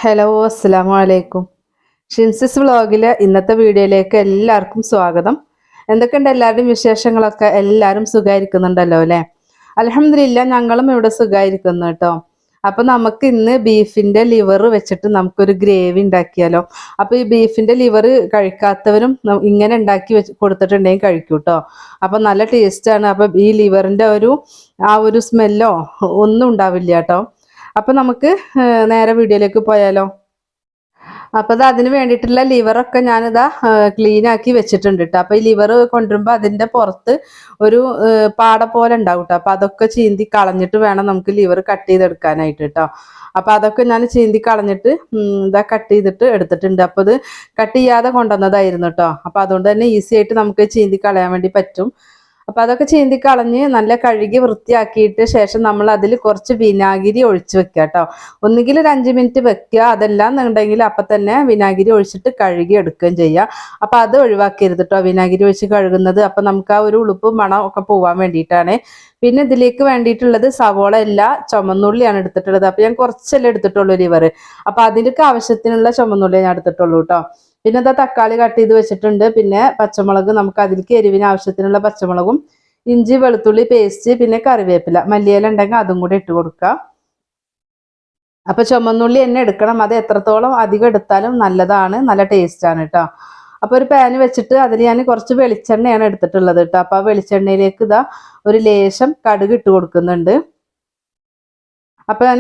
Hello അസ്സലാമു അലൈക്കും. ഷിൻസിസ് വ്ളോഗിലെ ഇന്നത്തെ വീഡിയോയിലേക്ക് എല്ലാവർക്കും സ്വാഗതം. എന്തൊക്കെയുണ്ട് എല്ലാവരുടെയും വിശേഷങ്ങളൊക്കെ? എല്ലാവരും സുഖമായിരിക്കുന്നുണ്ടല്ലോ അല്ലേ? അൽഹംദുലില്ലാ, ഞങ്ങളും ഇവിടെ സുഖമായിരിക്കുന്നു കേട്ടോ. അപ്പൊ നമുക്ക് ഇന്ന് ബീഫിന്റെ ലിവർ വെച്ചിട്ട് നമുക്കൊരു ഗ്രേവി ഉണ്ടാക്കിയാലോ. അപ്പൊ ഈ ബീഫിന്റെ ലിവർ കഴിക്കാത്തവരും ഇങ്ങനെ ഉണ്ടാക്കി കൊടുത്തിട്ടുണ്ടെങ്കിൽ കഴിക്കൂ കേട്ടോ. അപ്പൊ നല്ല ടേസ്റ്റാണ്. അപ്പൊ ഈ ലിവറിന്റെ ആ ഒരു സ്മെല്ലോ ഒന്നും ഉണ്ടാവില്ല കേട്ടോ. അപ്പൊ നമുക്ക് നേരെ വീഡിയോയിലേക്ക് പോയാലോ. അപ്പൊ അത് അതിന് വേണ്ടിയിട്ടുള്ള ലിവറൊക്കെ ഞാനിതാ ക്ലീൻ ആക്കി വെച്ചിട്ടുണ്ട് കേട്ടോ. അപ്പൊ ഈ ലിവർ കൊണ്ടുവരുമ്പോ അതിന്റെ പുറത്ത് ഒരു പാട പോലെ ഉണ്ടാവും കേട്ടോ. അപ്പൊ അതൊക്കെ ചീന്തി കളഞ്ഞിട്ട് വേണം നമുക്ക് ലിവർ കട്ട് ചെയ്തെടുക്കാനായിട്ട് കേട്ടോ. അപ്പൊ അതൊക്കെ ഞാൻ ചീന്തി കളഞ്ഞിട്ട് ഇതാ കട്ട് ചെയ്തിട്ട് എടുത്തിട്ടുണ്ട്. അപ്പൊ ഇത് കട്ട് ചെയ്യാതെ കൊണ്ടുവന്നതായിരുന്നു കേട്ടോ. അപ്പൊ അതുകൊണ്ട് തന്നെ ഈസി ആയിട്ട് നമുക്ക് ചീന്തി കളയാൻ വേണ്ടി പറ്റും. അപ്പൊ അതൊക്കെ ചീന്തി കളഞ്ഞ് നല്ല കഴുകി വൃത്തിയാക്കിയിട്ട് ശേഷം നമ്മൾ അതിൽ കുറച്ച് വിനാഗിരി ഒഴിച്ച് വെക്കുക കേട്ടോ. ഒന്നുകിൽ ഒരു 5 മിനിറ്റ് വെക്കുക, അതെല്ലാം എന്നുണ്ടെങ്കിൽ അപ്പൊ തന്നെ വിനാഗിരി ഒഴിച്ചിട്ട് കഴുകി എടുക്കുകയും ചെയ്യുക. അപ്പൊ അത് ഒഴിവാക്കരുത് കേട്ടോ, വിനാഗിരി ഒഴിച്ച് കഴുകുന്നത്. അപ്പൊ നമുക്ക് ആ ഒരു ഉളുപ്പ് മണം ഒക്കെ പോവാൻ വേണ്ടിയിട്ടാണ്. പിന്നെ ഇതിലേക്ക് വേണ്ടിയിട്ടുള്ളത് സവോള അല്ല, ചുമന്നുള്ളിയാണ് എടുത്തിട്ടുള്ളത്. അപ്പൊ ഞാൻ കുറച്ചല്ലേ എടുത്തിട്ടുള്ളൂ ലിവർ. അപ്പൊ അതിലേക്ക് ആവശ്യത്തിനുള്ള ചുമന്നുള്ളി ഞാൻ എടുത്തിട്ടുള്ളൂ കേട്ടോ. പിന്നെ ഇതാ തക്കാളി കട്ട് ചെയ്ത് വെച്ചിട്ടുണ്ട്. പിന്നെ പച്ചമുളക്, നമുക്ക് അതിലേക്ക് എരിവിന് ആവശ്യത്തിനുള്ള പച്ചമുളകും, ഇഞ്ചി വെളുത്തുള്ളി പേസ്റ്റ്, പിന്നെ കറിവേപ്പില, മല്ലിയില ഉണ്ടെങ്കിൽ അതും കൂടി ഇട്ട് കൊടുക്കുക. അപ്പൊ ചുമന്നുള്ളി തന്നെ എടുക്കണം. അത് എത്രത്തോളം അധികം എടുത്താലും നല്ലതാണ്, നല്ല ടേസ്റ്റ് ആണ് കേട്ടോ. അപ്പൊ ഒരു പാന് വെച്ചിട്ട് അതിൽ ഞാൻ കുറച്ച് വെളിച്ചെണ്ണയാണ് എടുത്തിട്ടുള്ളത് കേട്ടോ. അപ്പൊ ആ വെളിച്ചെണ്ണയിലേക്ക് ഇതാ ഒരു ലേശം കടുക് ഇട്ട് കൊടുക്കുന്നുണ്ട്. അപ്പൊ ഞാൻ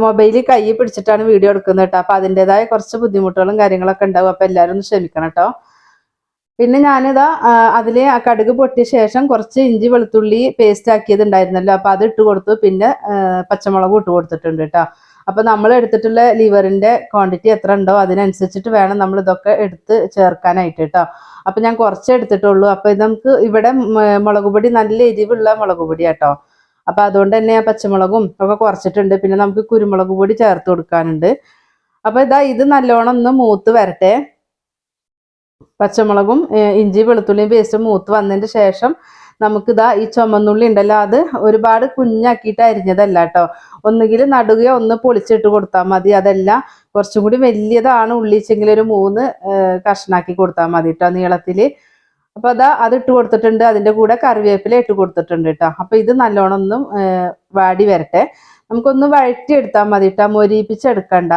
മൊബൈലിൽ കൈ പിടിച്ചിട്ടാണ് വീഡിയോ എടുക്കുന്നത് കേട്ടോ. അപ്പൊ അതിൻ്റെതായ കുറച്ച് ബുദ്ധിമുട്ടുകളും കാര്യങ്ങളൊക്കെ ഉണ്ടാവും. അപ്പൊ എല്ലാവരും ഒന്ന് ക്ഷമിക്കണം കേട്ടോ. പിന്നെ ഞാനിതാ അതില് ആ കടുക് പൊട്ടിയ ശേഷം കുറച്ച് ഇഞ്ചി വെളുത്തുള്ളി പേസ്റ്റ് ആക്കിയത് ഉണ്ടായിരുന്നല്ലോ. അപ്പൊ അത് ഇട്ട് കൊടുത്തു. പിന്നെ പച്ചമുളകും ഇട്ട് കൊടുത്തിട്ടുണ്ട് കേട്ടോ. അപ്പൊ നമ്മൾ എടുത്തിട്ടുള്ള ലിവറിന്റെ ക്വാണ്ടിറ്റി എത്ര ഉണ്ടോ അതിനനുസരിച്ചിട്ട് വേണം നമ്മൾ ഇതൊക്കെ എടുത്ത് ചേർക്കാനായിട്ട് കേട്ടോ. അപ്പൊ ഞാൻ കുറച്ച് എടുത്തിട്ടുള്ളൂ. അപ്പൊ ഇത് നമുക്ക് ഇവിടെ മുളക് പൊടി നല്ല എരിവുള്ള മുളക് പൊടി കേട്ടോ. അപ്പൊ അതുകൊണ്ട് തന്നെ പച്ചമുളകും ഒക്കെ കുറച്ചിട്ടുണ്ട്. പിന്നെ നമുക്ക് കുരുമുളക് പൊടി ചേർത്ത് കൊടുക്കാനുണ്ട്. അപ്പൊ ഇത് നല്ലോണം ഒന്ന് മൂത്ത് വരട്ടെ. പച്ചമുളകും ഇഞ്ചി വെളുത്തുള്ളിയും പേസ്റ്റ് മൂത്ത് വന്നതിന് ശേഷം നമുക്കിതാ ഈ ചുമന്നുള്ളി ഉണ്ടല്ലോ, അത് ഒരുപാട് കുഞ്ഞാക്കിയിട്ട് അരിഞ്ഞതല്ല കേട്ടോ. ഒന്നുകിൽ നടുകയോ ഒന്ന് പൊളിച്ചിട്ട് കൊടുത്താൽ മതി. അതല്ല കുറച്ചും കൂടി വലിയതാണ് ഉള്ളിച്ചെങ്കിൽ ഒരു 3 കഷ്ണാക്കി കൊടുത്താൽ മതി കേട്ടോ, നീളത്തില്. അപ്പൊ അത് ഇട്ട് കൊടുത്തിട്ടുണ്ട്. അതിന്റെ കൂടെ കറിവേപ്പില ഇട്ട് കൊടുത്തിട്ടുണ്ട് കേട്ടോ. അപ്പൊ ഇത് നല്ലോണം ഒന്നും വാടി വരട്ടെ. നമുക്കൊന്ന് വഴറ്റി എടുത്താൽ മതി കേട്ടോ, മൊരിപ്പിച്ചെടുക്കണ്ട.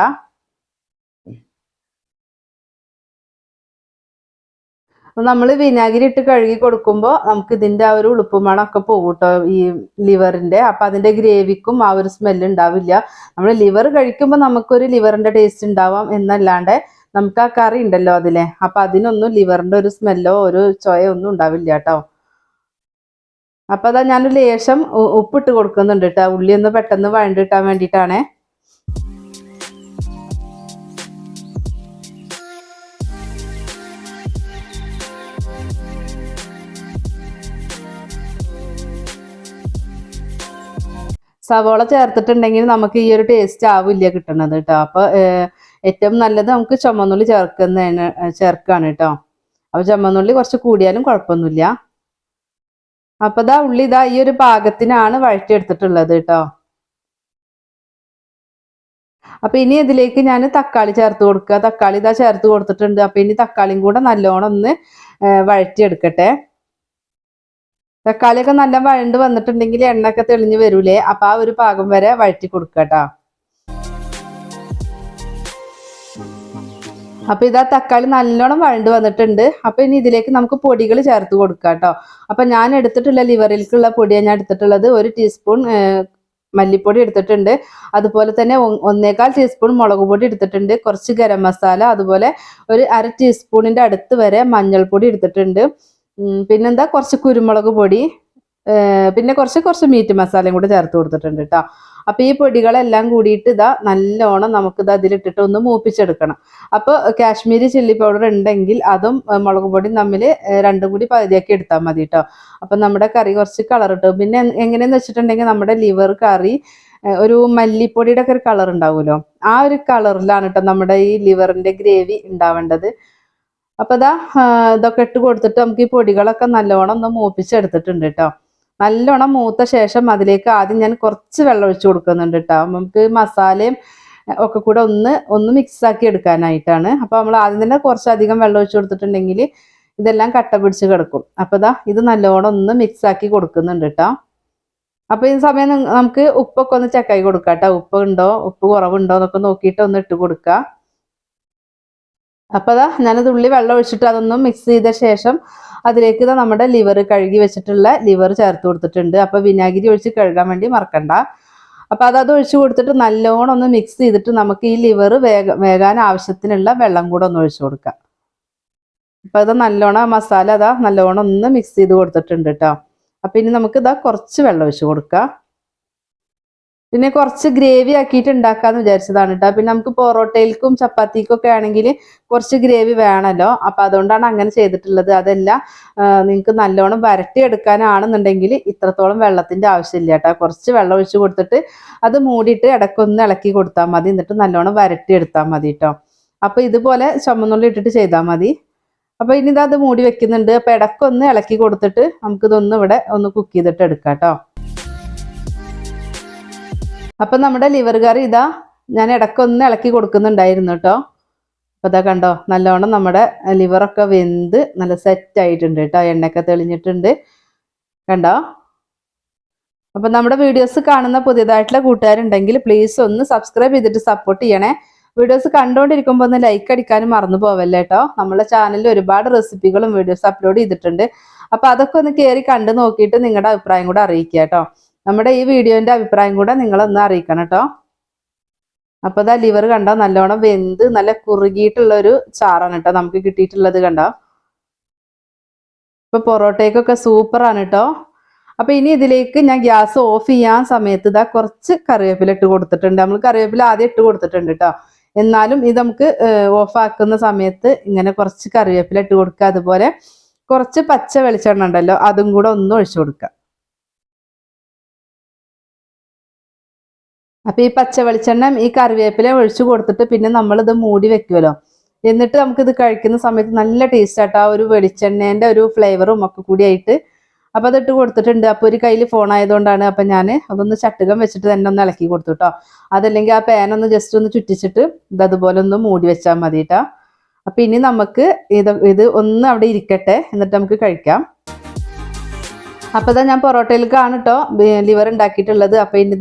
നമ്മൾ വിനാഗിരി ഇട്ട് കഴുകി കൊടുക്കുമ്പോൾ നമുക്ക് ഇതിന്റെ ആ ഒരു ഉളുപ്പുമണമൊക്കെ പോകും കേട്ടോ, ഈ ലിവറിന്റെ. അപ്പൊ അതിന്റെ ഗ്രേവിക്കും ആ ഒരു സ്മെല്ല് ഉണ്ടാവില്ല. നമ്മൾ ലിവർ കഴിക്കുമ്പോൾ നമുക്കൊരു ലിവറിന്റെ ടേസ്റ്റ് ഉണ്ടാവാം എന്നല്ലാണ്ട് നമുക്ക് ആ കറി ഉണ്ടല്ലോ അതിലെ, അപ്പൊ അതിനൊന്നും ലിവറിന്റെ ഒരു സ്മെല്ലോ ഒരു ചൊയോ ഒന്നും ഉണ്ടാവില്ല കേട്ടോ. അപ്പൊ ഞാനൊരു ലേശം ഉപ്പിട്ട് കൊടുക്കുന്നുണ്ട് കേട്ടോ, ഉള്ളി ഒന്ന് പെട്ടെന്ന് വഴണ്ടിട്ടാൻ വേണ്ടിയിട്ടാണേ. സവോള ചേർത്തിട്ടുണ്ടെങ്കിൽ നമുക്ക് ഈ ഒരു ടേസ്റ്റ് ആവില്ല കിട്ടുന്നത് കേട്ടോ. അപ്പൊ ഏറ്റവും നല്ലത് നമുക്ക് ചുമന്നുള്ളി ചേർക്കാണ് കേട്ടോ. അപ്പൊ ചുമന്നുള്ളി കുറച്ച് കൂടിയാലും കുഴപ്പമൊന്നുമില്ല. അപ്പൊ ഉള്ളി ഈ ഒരു പാകത്തിനാണ് വഴറ്റിയെടുത്തിട്ടുള്ളത് കേട്ടോ. അപ്പൊ ഇനി ഇതിലേക്ക് ഞാൻ തക്കാളി ചേർത്ത് കൊടുക്കുക. തക്കാളി ചേർത്ത് കൊടുത്തിട്ടുണ്ട്. അപ്പൊ ഇനി തക്കാളിയും കൂടെ നല്ലോണം ഒന്ന് വഴറ്റിയെടുക്കട്ടെ. തക്കാളിയൊക്കെ നല്ല വഴണ്ട് വന്നിട്ടുണ്ടെങ്കിൽ എണ്ണയൊക്കെ തെളിഞ്ഞ് വരൂലേ, അപ്പൊ ആ ഒരു പാകം വരെ വഴറ്റി കൊടുക്കട്ടോ. അപ്പൊ തക്കാളി നല്ലോണം വഴണ്ട് വന്നിട്ടുണ്ട്. അപ്പൊ ഇനി ഇതിലേക്ക് നമുക്ക് പൊടികൾ ചേർത്ത് കൊടുക്കാം കേട്ടോ. അപ്പൊ ഞാൻ എടുത്തിട്ടുള്ള ലിവറിലേക്കുള്ള പൊടിയാണ് ഞാൻ എടുത്തിട്ടുള്ളത്. 1 ടീസ്പൂൺ മല്ലിപ്പൊടി എടുത്തിട്ടുണ്ട്. അതുപോലെ തന്നെ 1.25 ടീസ്പൂൺ മുളക് പൊടി എടുത്തിട്ടുണ്ട്. കുറച്ച് ഗരം മസാല, അതുപോലെ ഒരു 1/2 ടീസ്പൂണിന്റെ അടുത്ത് വരെ മഞ്ഞൾപ്പൊടി എടുത്തിട്ടുണ്ട്. പിന്നെന്താ കുറച്ച് കുരുമുളക് പൊടി, പിന്നെ കുറച്ച് മീറ്റ് മസാലയും കൂടെ ചേർത്ത് കൊടുത്തിട്ടുണ്ട് കേട്ടോ. അപ്പൊ ഈ പൊടികളെല്ലാം കൂടിയിട്ട് നല്ലോണം നമുക്ക് അതിലിട്ടിട്ട് ഒന്ന് മൂപ്പിച്ചെടുക്കണം. അപ്പൊ കാശ്മീരി ചില്ലി പൗഡർ ഉണ്ടെങ്കിൽ അതും മുളക് പൊടിയും തമ്മിൽ രണ്ടും കൂടി പകുതിയാക്കി എടുത്താൽ മതി കേട്ടോ. അപ്പൊ നമ്മുടെ കറി കുറച്ച് കളർ കിട്ടും. പിന്നെ എങ്ങനെയെന്ന് വെച്ചിട്ടുണ്ടെങ്കിൽ നമ്മുടെ ലിവർ കറി ഒരു മല്ലിപ്പൊടിയുടെ ഒക്കെ ഒരു കളർ ഉണ്ടാവുമല്ലോ, ആ ഒരു കളറിലാണ് കേട്ടോ നമ്മുടെ ഈ ലിവറിന്റെ ഗ്രേവി ഉണ്ടാവേണ്ടത്. അപ്പൊ ഇതൊക്കെ ഇട്ട് കൊടുത്തിട്ട് നമുക്ക് ഈ പൊടികളൊക്കെ നല്ലോണം ഒന്ന് മൂപ്പിച്ചെടുത്തിട്ടുണ്ട് കേട്ടോ. നല്ലോണം മൂത്ത ശേഷം അതിലേക്ക് ആദ്യം ഞാൻ കുറച്ച് വെള്ളം ഒഴിച്ചു കൊടുക്കുന്നുണ്ട് കേട്ടോ. നമുക്ക് മസാലയും ഒക്കെ കൂടെ ഒന്ന് മിക്സ് ആക്കി എടുക്കാനായിട്ടാണ്. അപ്പോൾ നമ്മൾ ആദ്യം തന്നെ കുറച്ചധികം വെള്ളം ഒഴിച്ച് കൊടുത്തിട്ടുണ്ടെങ്കിൽ ഇതെല്ലാം കട്ട പിടിച്ച് കിടക്കും. അപ്പോൾ ഇത് നല്ലോണം ഒന്ന് മിക്സ് ആക്കി കൊടുക്കുന്നുണ്ട് കേട്ടോ. അപ്പോൾ ഈ സമയം നമുക്ക് ഉപ്പൊക്കെ ഒന്ന് ചെക്കായി കൊടുക്കാം കേട്ടോ. ഉപ്പ് കുറവുണ്ടോ എന്നൊക്കെ നോക്കിയിട്ട് ഒന്ന് ഇട്ട് കൊടുക്കുക. അപ്പോൾ ഞാനത് ഉള്ളി വെള്ളം ഒഴിച്ചിട്ട് അതൊന്നും മിക്സ് ചെയ്ത ശേഷം അതിലേക്ക് നമ്മുടെ ലിവർ കഴുകി വെച്ചിട്ടുള്ള ലിവർ ചേർത്ത് കൊടുത്തിട്ടുണ്ട്. അപ്പോൾ വിനാഗിരി ഒഴിച്ച് കഴുകാൻ വേണ്ടി മറക്കണ്ട. അപ്പോൾ അത് ഒഴിച്ച് കൊടുത്തിട്ട് നല്ലോണം ഒന്ന് മിക്സ് ചെയ്തിട്ട് നമുക്ക് ഈ ലിവർ വേകാൻ ആവശ്യത്തിനുള്ള വെള്ളം കൂടെ ഒന്ന് ഒഴിച്ചു കൊടുക്കാം. അപ്പോൾ നല്ലോണം മസാല നല്ലോണം ഒന്ന് മിക്സ് ചെയ്ത് കൊടുത്തിട്ടുണ്ട് കേട്ടോ. അപ്പം ഇനി നമുക്ക് കുറച്ച് വെള്ളം ഒഴിച്ച് കൊടുക്കാം. പിന്നെ കുറച്ച് ഗ്രേവി ആക്കിയിട്ട് ഉണ്ടാക്കാമെന്ന് വിചാരിച്ചതാണ് കേട്ടോ. പിന്നെ നമുക്ക് പൊറോട്ടയിൽക്കും ചപ്പാത്തിക്കും ഒക്കെ ആണെങ്കിൽ കുറച്ച് ഗ്രേവി വേണമല്ലോ. അപ്പം അതുകൊണ്ടാണ് അങ്ങനെ ചെയ്തിട്ടുള്ളത്. അതല്ല നിങ്ങൾക്ക് നല്ലോണം വരട്ടി എടുക്കാനാണെന്നുണ്ടെങ്കിൽ ഇത്രത്തോളം വെള്ളത്തിൻ്റെ ആവശ്യമില്ല കേട്ടോ. കുറച്ച് വെള്ളം ഒഴിച്ച് കൊടുത്തിട്ട് അത് മൂടിയിട്ട് ഇടയ്ക്കൊന്ന് ഇളക്കി കൊടുത്താൽ മതി. എന്നിട്ട് നല്ലോണം വരട്ടി എടുത്താൽ മതി കേട്ടോ. അപ്പോൾ ഇതുപോലെ ചുമന്നുള്ളി ഇട്ടിട്ട് ചെയ്താൽ മതി. അപ്പോൾ ഇനി അത് മൂടി വെക്കുന്നുണ്ട്. അപ്പോൾ ഇടയ്ക്കൊന്ന് ഇളക്കി കൊടുത്തിട്ട് ഇവിടെ ഒന്ന് കുക്ക് ചെയ്തിട്ട് എടുക്കാം കേട്ടോ. അപ്പം നമ്മുടെ ലിവർ കറി ഞാൻ ഇടയ്ക്കൊന്ന് ഇളക്കി കൊടുക്കുന്നുണ്ടായിരുന്നു കേട്ടോ. അപ്പോൾ കണ്ടോ നല്ലോണം നമ്മുടെ ലിവറൊക്കെ വെന്ത് നല്ല സെറ്റ് ആയിട്ടുണ്ട് കേട്ടോ. എണ്ണയൊക്കെ തെളിഞ്ഞിട്ടുണ്ട് കണ്ടോ. അപ്പം നമ്മുടെ വീഡിയോസ് കാണുന്ന പുതിയതായിട്ടുള്ള കൂട്ടുകാരുണ്ടെങ്കിൽ പ്ലീസ് ഒന്ന് സബ്സ്ക്രൈബ് ചെയ്തിട്ട് സപ്പോർട്ട് ചെയ്യണേ. വീഡിയോസ് കണ്ടുകൊണ്ടിരിക്കുമ്പോൾ ഒന്ന് ലൈക്ക് അടിക്കാനും മറന്നു പോവല്ലേ കേട്ടോ. നമ്മളെ ചാനലിൽ ഒരുപാട് റെസിപ്പികളും വീഡിയോസ് അപ്ലോഡ് ചെയ്തിട്ടുണ്ട്. അപ്പോൾ അതൊക്കെ ഒന്ന് കയറി കണ്ടു നോക്കിയിട്ട് നിങ്ങളുടെ അഭിപ്രായം കൂടെ അറിയിക്കുക കേട്ടോ. നമ്മുടെ ഈ വീഡിയോൻ്റെ അഭിപ്രായം കൂടെ നിങ്ങളൊന്ന് അറിയിക്കണം കേട്ടോ. അപ്പോൾ ലിവർ കണ്ടോ നല്ലോണം വെന്ത് നല്ല കുറുകിയിട്ടുള്ളൊരു ചാറാണ് കേട്ടോ നമുക്ക് കിട്ടിയിട്ടുള്ളത് കണ്ടോ. ഇപ്പോൾ പൊറോട്ടയ്ക്കൊക്കെ സൂപ്പറാണ് കേട്ടോ. അപ്പോൾ ഇനി ഇതിലേക്ക് ഞാൻ ഗ്യാസ് ഓഫ് ചെയ്യാൻ സമയത്ത് കുറച്ച് കറിവേപ്പില ഇട്ട് കൊടുത്തിട്ടുണ്ട്. നമ്മൾ കറിവേപ്പില ആദ്യം ഇട്ട് കൊടുത്തിട്ടുണ്ട് കേട്ടോ. എന്നാലും ഇത് നമുക്ക് ഓഫാക്കുന്ന സമയത്ത് ഇങ്ങനെ കുറച്ച് കറിവേപ്പില ഇട്ട് കൊടുക്കുക. അതുപോലെ കുറച്ച് പച്ച വെളിച്ചെണ്ണ ഉണ്ടല്ലോ അതും കൂടെ ഒന്ന് ഒഴിച്ചു കൊടുക്കുക. അപ്പോൾ ഈ പച്ച വെളിച്ചെണ്ണ ഈ കറിവേപ്പില ഒഴിച്ചു കൊടുത്തിട്ട് പിന്നെ നമ്മളിത് മൂടി വെക്കുമല്ലോ. എന്നിട്ട് നമുക്കിത് കഴിക്കുന്ന സമയത്ത് നല്ല ടേസ്റ്റ് ആട്ടോ. ആ ഒരു വെളിച്ചെണ്ണേൻ്റെ ഒരു ഫ്ലേവറും ഒക്കെ കൂടി ആയിട്ട്. അപ്പോൾ അതിട്ട് കൊടുത്തിട്ടുണ്ട്. അപ്പോൾ ഒരു കയ്യിൽ ഫോൺ ആയതുകൊണ്ടാണ്. അപ്പം ഞാൻ അതൊന്ന് ചട്ടുകം വെച്ചിട്ട് തന്നെ ഒന്ന് ഇളക്കി കൊടുത്തു കേട്ടോ. അതല്ലെങ്കിൽ ആ പാനൊന്ന് ജസ്റ്റ് ഒന്ന് ചുറ്റിച്ചിട്ട് അതുപോലെ ഒന്ന് മൂടി വെച്ചാൽ മതി കേട്ടോ. അപ്പം ഇനി നമുക്ക് ഇത് ഒന്ന് അവിടെ ഇരിക്കട്ടെ, എന്നിട്ട് നമുക്ക് കഴിക്കാം. അപ്പോൾ ഞാൻ പൊറോട്ടയിലേക്കാണ് കേട്ടോ ലിവർ ഉണ്ടാക്കിയിട്ടുള്ളത്. അപ്പോൾ ഇനി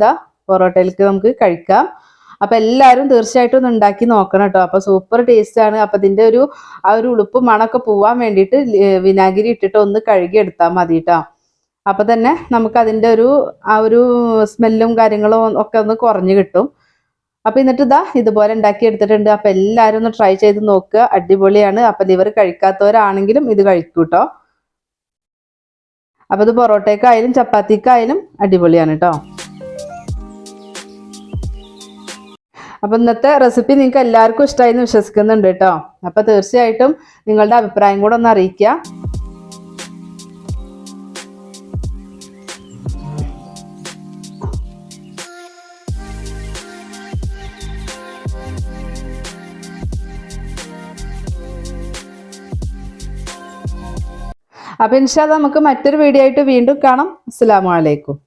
പൊറോട്ടയിലേക്ക് നമുക്ക് കഴിക്കാം. അപ്പോൾ എല്ലാവരും തീർച്ചയായിട്ടും ഒന്ന് ഉണ്ടാക്കി നോക്കണം കേട്ടോ. അപ്പോൾ സൂപ്പർ ടേസ്റ്റാണ്. അപ്പോൾ ഇതിൻ്റെ ആ ഒരു ഉളുപ്പ് മണമൊക്കെ പോവാൻ വേണ്ടിയിട്ട് വിനാഗിരി ഇട്ടിട്ട് ഒന്ന് കഴുകി എടുത്താൽ മതി കേട്ടോ. അപ്പോൾ തന്നെ നമുക്ക് അതിൻ്റെ ആ ഒരു സ്മെല്ലും കാര്യങ്ങളും ഒക്കെ ഒന്ന് കുറഞ്ഞു കിട്ടും. അപ്പോൾ എന്നിട്ട് ഇതുപോലെ ഉണ്ടാക്കി എടുത്തിട്ടുണ്ട്. അപ്പോൾ എല്ലാവരും ഒന്ന് ട്രൈ ചെയ്ത് നോക്കുക. അടിപൊളിയാണ്. അപ്പോൾ ലിവർ കഴിക്കാത്തവരാണെങ്കിലും ഇത് കഴിക്കൂ കേട്ടോ. അപ്പോൾ ഇത് പൊറോട്ടയ്ക്കായാലും ചപ്പാത്തിക്കായാലും അടിപൊളിയാണ് കേട്ടോ. അപ്പോൾ ഇന്നത്തെ റെസിപ്പി നിങ്ങൾക്ക് എല്ലാവർക്കും ഇഷ്ടമായി എന്ന് വിശ്വസിക്കുന്നുണ്ട് കേട്ടോ. അപ്പോൾ തീർച്ചയായിട്ടും നിങ്ങളുടെ അഭിപ്രായം കൂടെ ഒന്ന് അറിയിക്കുക. അപ്പോൾ ഇൻഷാ അല്ലാഹ് നമുക്ക് മറ്റൊരു വീഡിയോ ആയിട്ട് വീണ്ടും കാണാം. അസ്സലാമു അലൈക്കും.